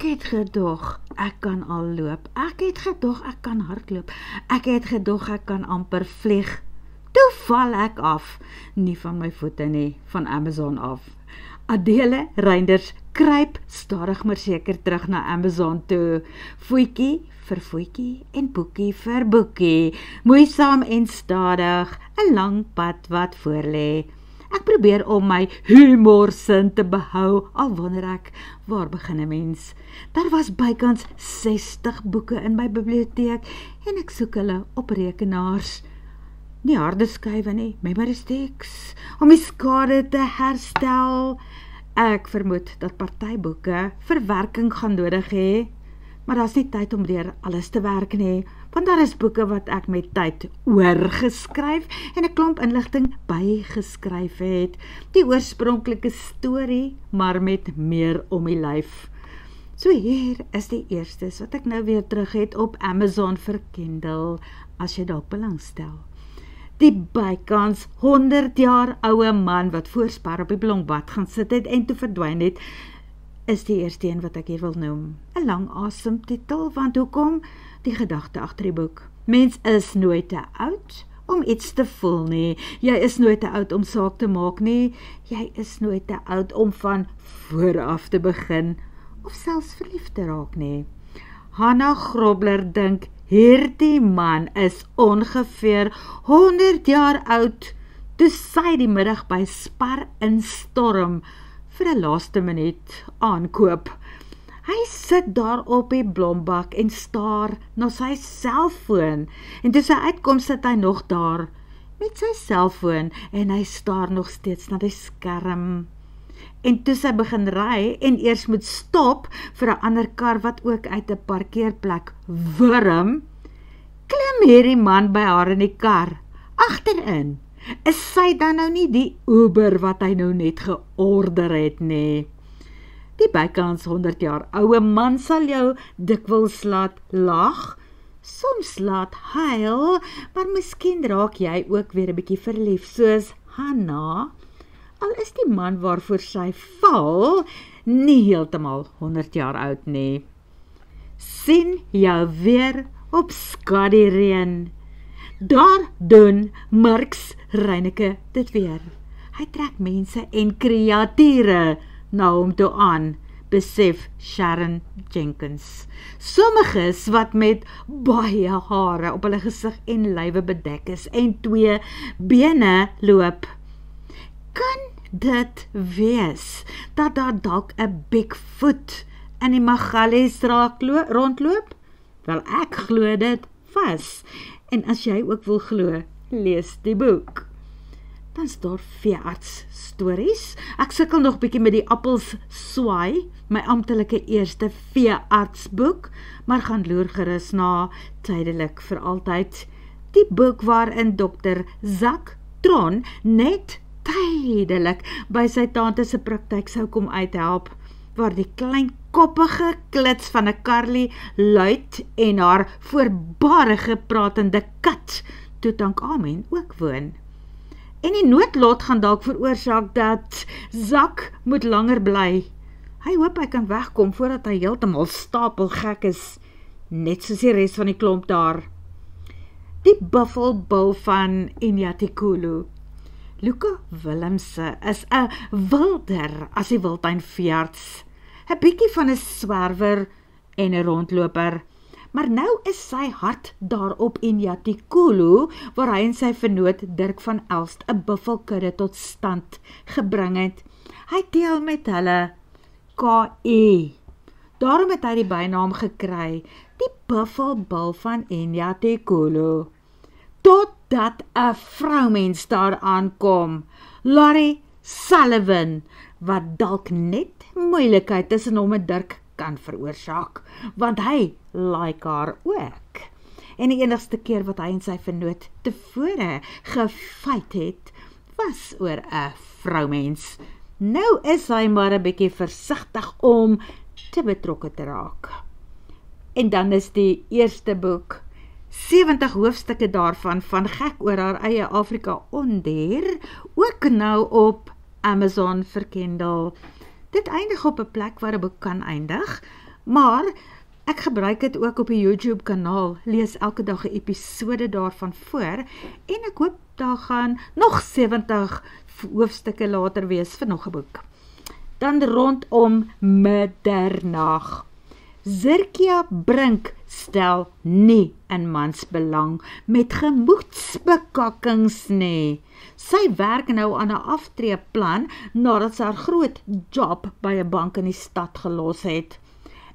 het gedog, ek kan al loop. Ek het gedog, ek kan hardloop. Ek het gedog, ek kan amper vlieg. Toe val ek af. Nie van my voete nie, van Amazon af. Adele Reinders kruip stadig maar seker terug na Amazon toe. Voetjie vir voetjie en boekie vir boekie. Moeisaam en stadig, 'n lang pad wat voor lê. Ek probeer om my humorsin te behou, al wonder ek, waar begin 'n mens? Daar was bykans 60 boeke in my biblioteek en ek soek hulle op rekenaars. Nie harde skywe nie, memory sticks, om die skade te herstel. Ek vermoed dat partyboeke verwerking gaan nodig hê, maar daar's nie tyd om deur alles te werk nie, want daar is boeke wat ek met tyd oorgeskryf en 'n klomp inligting bygeskryf het. Die oorspronklike storie, maar met meer om die lyf. So hier is die eerstes wat ek nou weer terug het op Amazon vir Kindle, as jy dalk belangstel. Die bykans 100 jaar oue man wat voorspar op die blombad gaan sit het en toe verdwyn het, is die eerste een wat ek hier wil noem. 'n Lang asemtitel, want hoekom? Die gedagte agter die boek. Mens is nooit te oud om iets te voel nie. Jy is nooit te oud om saak te maak nie. Jy is nooit te oud om van vooraf te begin of selfs verlief te raak nie. Hannah Grobler dink hierdie man is ongeveer 100 jaar oud toe sy die middag by Spar instorm vir 'n laaste minuut aankoop. Hy sit daar op die blombak en staar na sy selfoon en toe sy uitkom sit hy nog daar met sy selfoon en hy staar nog steeds na die skerm. En toe sy begin ry en eers moet stop vir 'n ander kar wat ook uit 'n parkeerplek wurm, klim hierdie man by haar in die kar, agterin. Is sy dan nou nie die Uber wat hy nou net georder het nie? Die bykans 100 jaar oue man sal jou dikwels laat lag, soms laat huil, maar miskien raak jy ook weer 'n bietjie verlief, soos Hannah, al is die man waarvoor sy val nie heeltemal 100 jaar oud nie. Sien jou weer op Skadireën. Daar doen Marx Reineke dit weer. Hy trek mense en kreature na hom toe aan, besef Sharon Jenkins. Sommiges wat met baie hare op hulle gesig en lywe bedek is en 2 bene loop. Kan dit wees dat daar dalk 'n Bigfoot in die Magaliesstraat rondloop? Wel, ek glo dit vas. En as jy ook wil glo, lees die boek. Dan is daar veearts stories. Ek sukkel nog bietjie met die appels swaai, my amptelike eerste veeartsboek, maar gaan loer gerus na Tydelik vir altyd. Die boek waarin Dr. Zak Tron net tydelik by sy tante se praktyk sou kom uithelp, waar die klein koppige klits van 'n Carly luid en haar voorbarige pratende kat, Tutankhamen, ook woon. En die noodlot gaan dalk veroorsaak dat Zak moet langer bly. Hy hoop hy kan wegkom voordat hy heeltemal stapelgek is, net soos die res van die klomp daar. Die buffelbil van Inyatikulu. Luka Willemse is 'n wilder as die wildtuinveearts, 'n bietjie van 'n swerwer en 'n rondloper, maar nou is sy hart daarop Inyatikulu, waar hy en sy vernoot Dirk van Elst 'n buffelkudde tot stand gebring het. Hy deel met hulle KE. Daarom het hy die bynaam gekry, die buffelbil van Inyatikulu. Totdat 'n vroumens daar aankom, Laurie Sullivan, wat dalk net moeilikheid tussen hom en Dirk kan veroorsaak, want hy like haar ook. En die enigste keer wat hy en sy vernoot tevore gefeit het, was oor 'n vroumens. Nou is hy maar 'n bietjie versigtig om te betrokke te raak. En dan is die eerste boek, 70 hoofstukke daarvan, van gek oor haar eie Afrika onder, ook nou op Amazon vir Kindle. Dit eindig op 'n plek waar 'n boek kan eindig, Maar ek gebruik dit ook op die YouTube kanaal, lees elke dag 'n episode daarvan voor en ek hoop daar gaan nog 70 hoofstukke later wees vir nog 'n boek. Dan rondom middernag. Zirkia Brink stel nie in mans belang met gemoedsbekakkings nie. Sy werk nou aan 'n aftreeplan nadat sy haar groot job by 'n bank in die stad gelos het.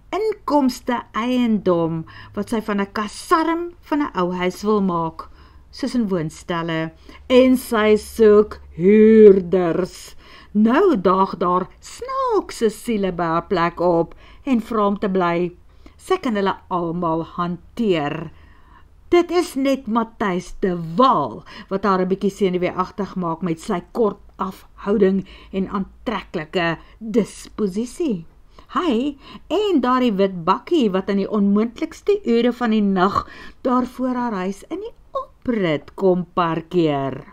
Inkomste eiendom wat sy van 'n kasarm van 'n ou huis wil maak, soos in woonstelle, en sy soek huurders. Nou daag daar snaakse siele by haar plek op en vra om te bly. Sy kan hulle almal hanteer. Dit is net Matthys de Waal wat haar 'n bietjie senuweeagtig maak met sy kort afhouding en aantreklike disposisie. Hy en daardie wit bakkie wat in die onmoontlikste ure van die nag daar voor haar huis in die oprit kom parkeer.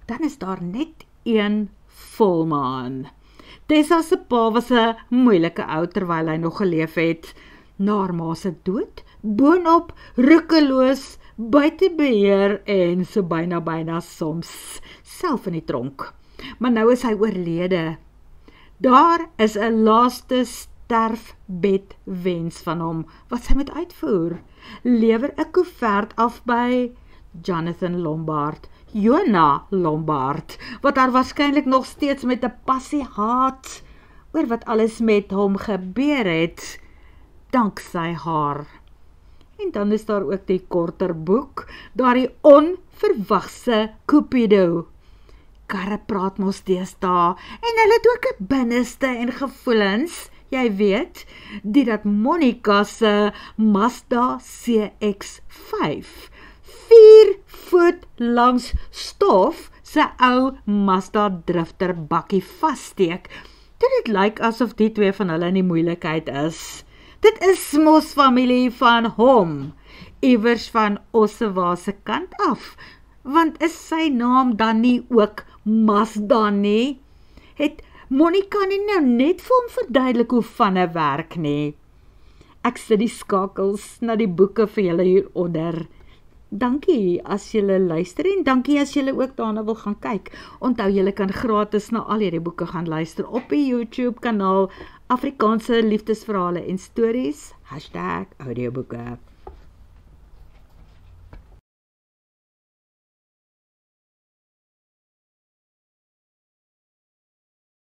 Dan is daar net een volmaan. Tessa se pa was 'n moeilike ou terwyl hy nog geleef het. Na haar ma se dood, boonop roekeloos, buite beheer en so byna soms self in die tronk. Maar nou is hy oorlede. Daar is 'n laaste sterfbedwens van hom wat sy moet uitvoer. Lewer 'n koevert af by Jonathan Lombard, Jona Lombard, wat haar waarskynlik nog steeds met 'n passie haat oor wat alles met hom gebeur het, danksy haar. En dan is daar ook die korter boek, daardie onverwagse Cupido. Karre praat mos deesdae, en hulle het ook 'n binneste en gevoelens, jy weet, die dat Monica se Mazda CX-5 4 voet langs stof sy ou Mazda drifter bakkie vassteek. Dit lyk asof die twee van hulle in die moeilikheid is. Dit is mos familie van hom, iewers van Ossewa se kant af, want is sy naam dan nie ook Mazda nie? Het Monica nie nou net vir hom verduidelik hoe vanne werk nie? Ek sit die skakels na die boeke vir julle hieronder. Dankie as julle luister en dankie as julle ook daarna wil gaan kyk. Onthou julle kan gratis na al hierdie boeke gaan luister op die YouTube kanaal Afrikaanse liefdesverhale en stories #audioboeke.